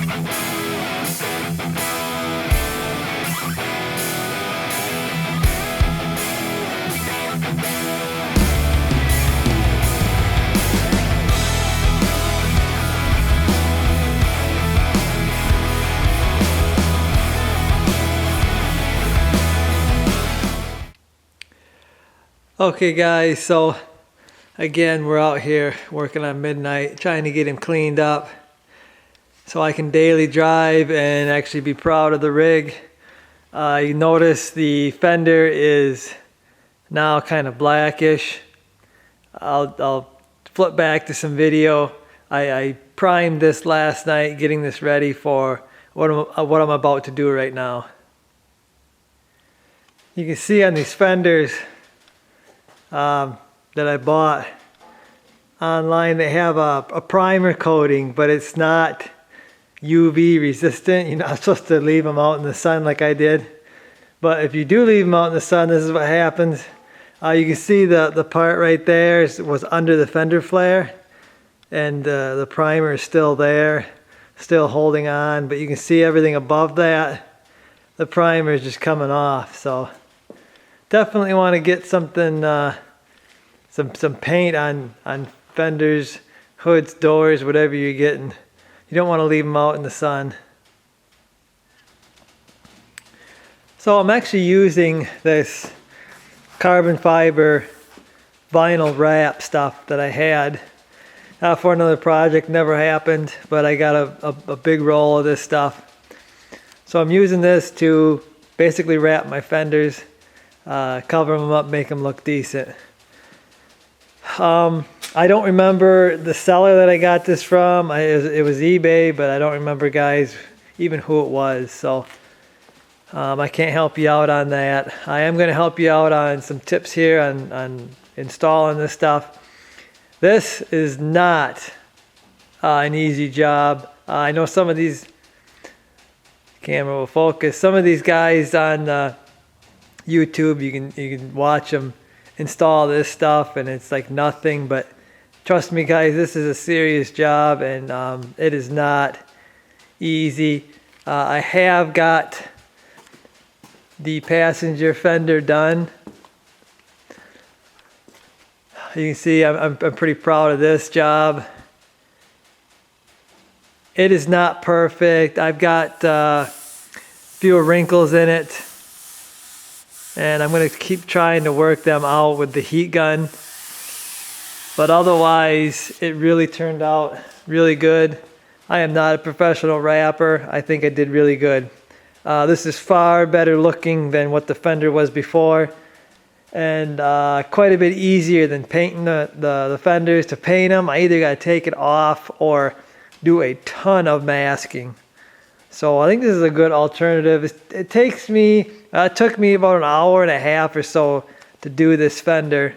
Okay guys, so again we're out here working on midnight trying to get him cleaned up so I can daily drive and actually be proud of the rig. You notice the fender is now kind of blackish. I'll flip back to some video. I primed this last night getting this ready for what I'm about to do right now. You can see on these fenders that I bought online, they have a primer coating, but it's not UV resistant. You're not supposed to leave them out in the sun like I did. But if you do leave them out in the sun, this is what happens. You can see the part right there was under the fender flare, and the primer is still there, still holding on, but you can see everything above that. The primer is just coming off, so definitely want to get something, some paint on fenders, hoods, doors, whatever you're getting. You don't want to leave them out in the sun. So I'm actually using this carbon fiber vinyl wrap stuff that I had for another project. Never happened, but I got a big roll of this stuff. So I'm using this to basically wrap my fenders, cover them up, make them look decent. I don't remember the seller that I got this from. It was eBay, but I don't remember, guys, even who it was. So I can't help you out on that. I am going to help you out on some tips here on installing this stuff. This is not an easy job. I know some of these, camera will focus, some of these guys on YouTube, you can watch them install this stuff and it's like nothing, but trust me guys, this is a serious job, and it is not easy. I have got the passenger fender done. You can see I'm pretty proud of this job. It is not perfect. I've got a few wrinkles in it, and I'm going to keep trying to work them out with the heat gun. But otherwise, it really turned out really good. I am not a professional wrapper. I think I did really good. This is far better looking than what the fender was before, and quite a bit easier than painting the fenders. To paint them, I either got to take it off or do a ton of masking. So I think this is a good alternative. It took me about an hour and a half or so to do this fender.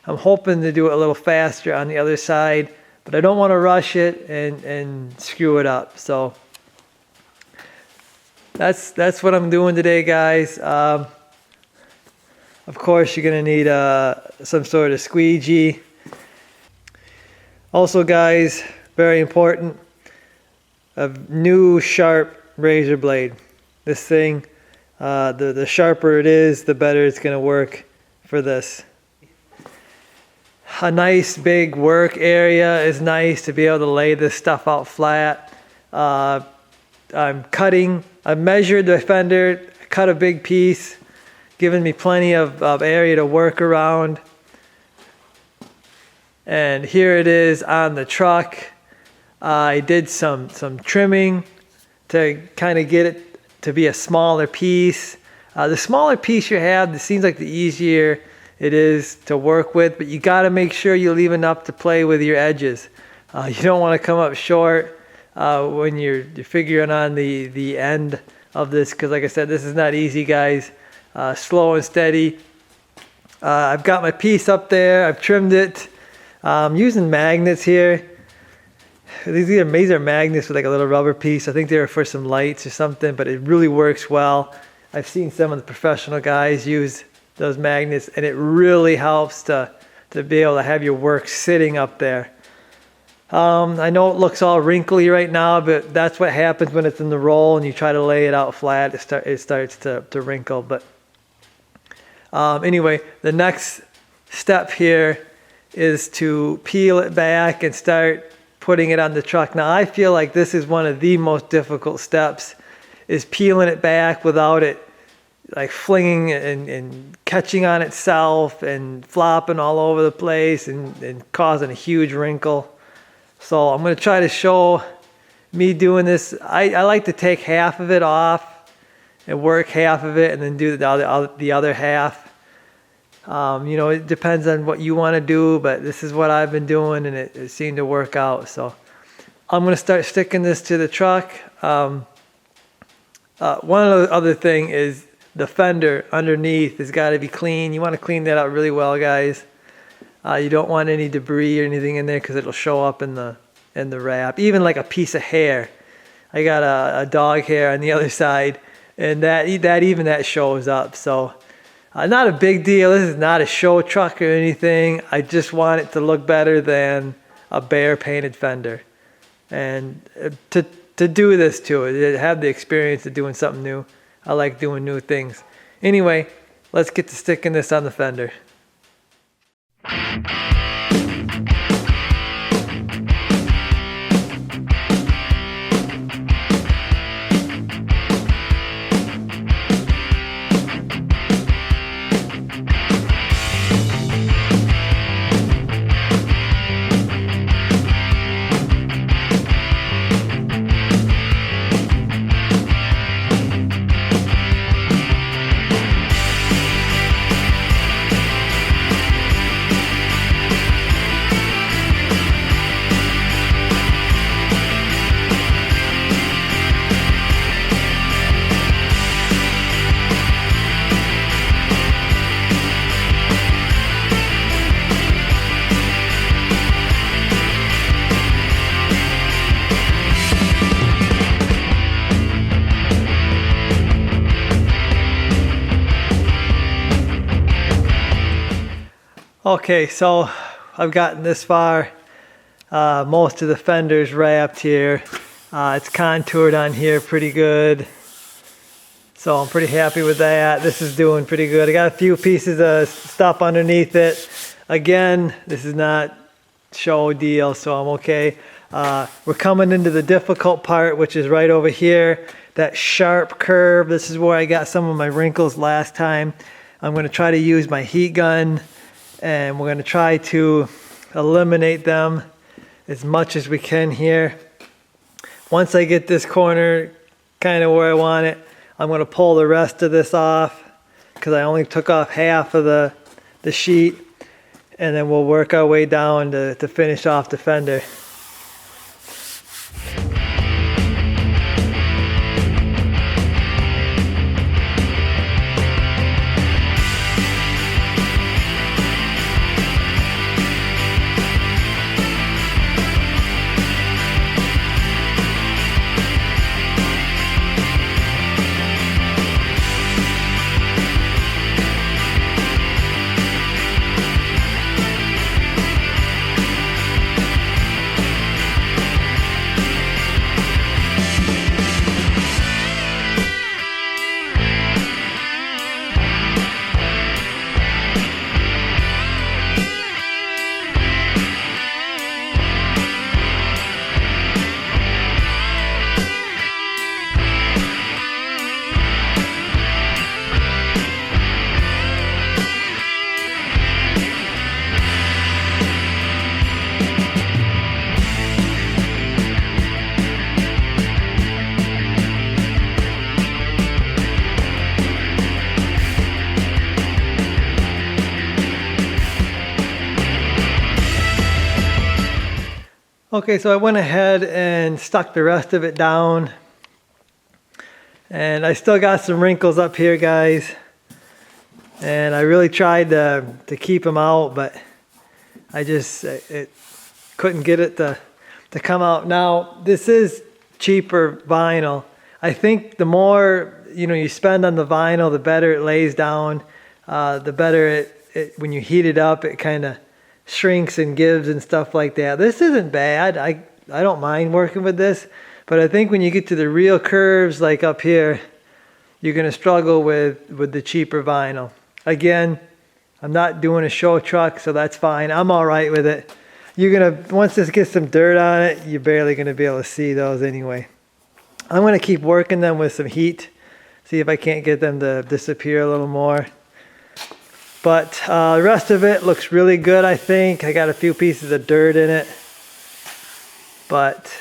I'm hoping to do it a little faster on the other side, but I don't want to rush it and screw it up. So that's what I'm doing today, guys. Of course, you're going to need some sort of squeegee. Also, guys, very important, a new sharp razor blade. This thing, the sharper it is, the better it's going to work for this. A nice big work area is nice to be able to lay this stuff out flat. I measured the fender, cut a big piece, giving me plenty of area to work around. And here it is on the truck. I did some trimming to kind of get it to be a smaller piece. The smaller piece you have, it seems like the easier it is to work with, but you got to make sure you leave enough to play with your edges. You don't want to come up short when you're figuring on the end of this, because like I said, this is not easy, guys. Slow and steady. I've got my piece up there. I've trimmed it. I'm using magnets here. These are magnets with like a little rubber piece. I think they're for some lights or something, but it really works well. I've seen some of the professional guys use those magnets, and it really helps to be able to have your work sitting up there. I know it looks all wrinkly right now, but that's what happens when it's in the roll and you try to lay it out flat. It starts to wrinkle. But anyway, the next step here is to peel it back and start putting it on the truck. Now I feel like this is one of the most difficult steps, is peeling it back without it like flinging and catching on itself and flopping all over the place and causing a huge wrinkle. So I'm going to try to show me doing this. I like to take half of it off and work half of it and then do the other half. You know, it depends on what you want to do, but this is what I've been doing and it seemed to work out. So I'm going to start sticking this to the truck. One other thing is the fender underneath has got to be clean. You want to clean that out really well, guys. You don't want any debris or anything in there because it'll show up in the wrap. Even like a piece of hair. I got a dog hair on the other side, and that shows up. So not a big deal. This is not a show truck or anything. I just want it to look better than a bare painted fender, and to do this to it, to have the experience of doing something new. I like doing new things. Anyway, let's get to sticking this on the fender. Okay, so I've gotten this far. Most of the fender's wrapped here. It's contoured on here pretty good. So I'm pretty happy with that. This is doing pretty good. I got a few pieces of stuff underneath it. Again, this is not show deal, so I'm okay. We're coming into the difficult part, which is right over here. That sharp curve. This is where I got some of my wrinkles last time. I'm going to try to use my heat gun, and we're going to try to eliminate them as much as we can here. Once I get this corner kind of where I want it, I'm going to pull the rest of this off because I only took off half of the sheet, and then we'll work our way down to finish off the fender. Okay, so I went ahead and stuck the rest of it down, and I still got some wrinkles up here, guys, and I really tried to keep them out, but I just couldn't get it to come out. Now, this is cheaper vinyl. I think the more you spend on the vinyl, the better it lays down, the better it when you heat it up, it kind of shrinks and gives and stuff like that. This isn't bad. I don't mind working with this, but I think when you get to the real curves like up here, you're gonna struggle with the cheaper vinyl. Again, I'm not doing a show truck, so that's fine. I'm all right with it. Once this gets some dirt on it, you're barely gonna be able to see those anyway. I'm gonna keep working them with some heat, see if I can't get them to disappear a little more. But the rest of it looks really good, I think. I got a few pieces of dirt in it, but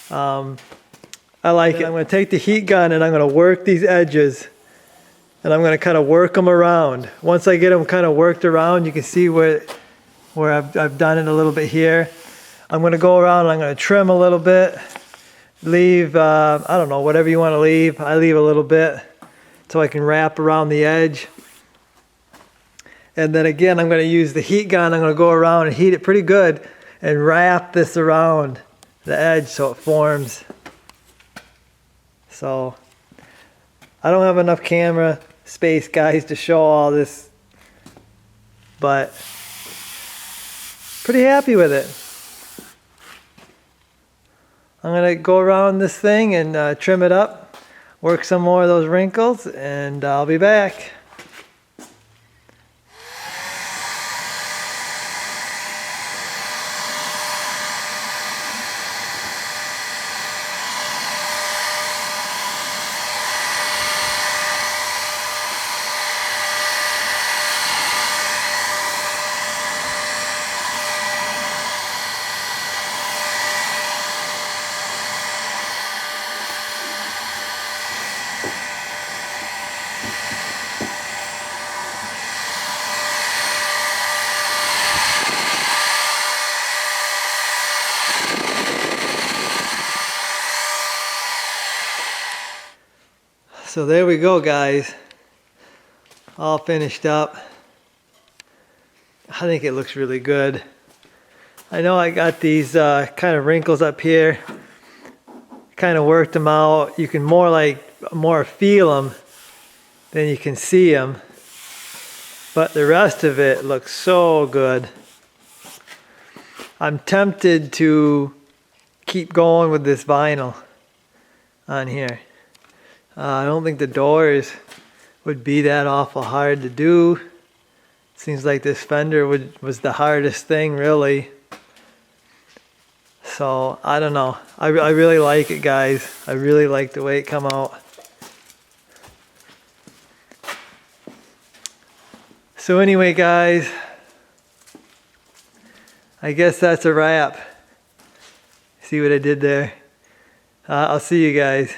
I like it. I'm gonna take the heat gun and I'm gonna work these edges, and I'm gonna kind of work them around. Once I get them kind of worked around, you can see where I've done it a little bit here. I'm gonna go around and I'm gonna trim a little bit. Leave, I don't know, whatever you wanna leave. I leave a little bit so I can wrap around the edge. And then again, I'm gonna use the heat gun. I'm gonna go around and heat it pretty good and wrap this around the edge so it forms. So, I don't have enough camera space, guys, to show all this, but pretty happy with it. I'm gonna go around this thing and trim it up, work some more of those wrinkles, and I'll be back. So there we go, guys. All finished up. I think it looks really good. I know I got these kind of wrinkles up here. Kind of worked them out. You can more feel them than you can see them. But the rest of it looks so good. I'm tempted to keep going with this vinyl on here. I don't think the doors would be that awful hard to do. Seems like this fender was the hardest thing, really. So, I don't know. I really like it, guys. I really like the way it come out. So anyway, guys, I guess that's a wrap. See what I did there? I'll see you guys.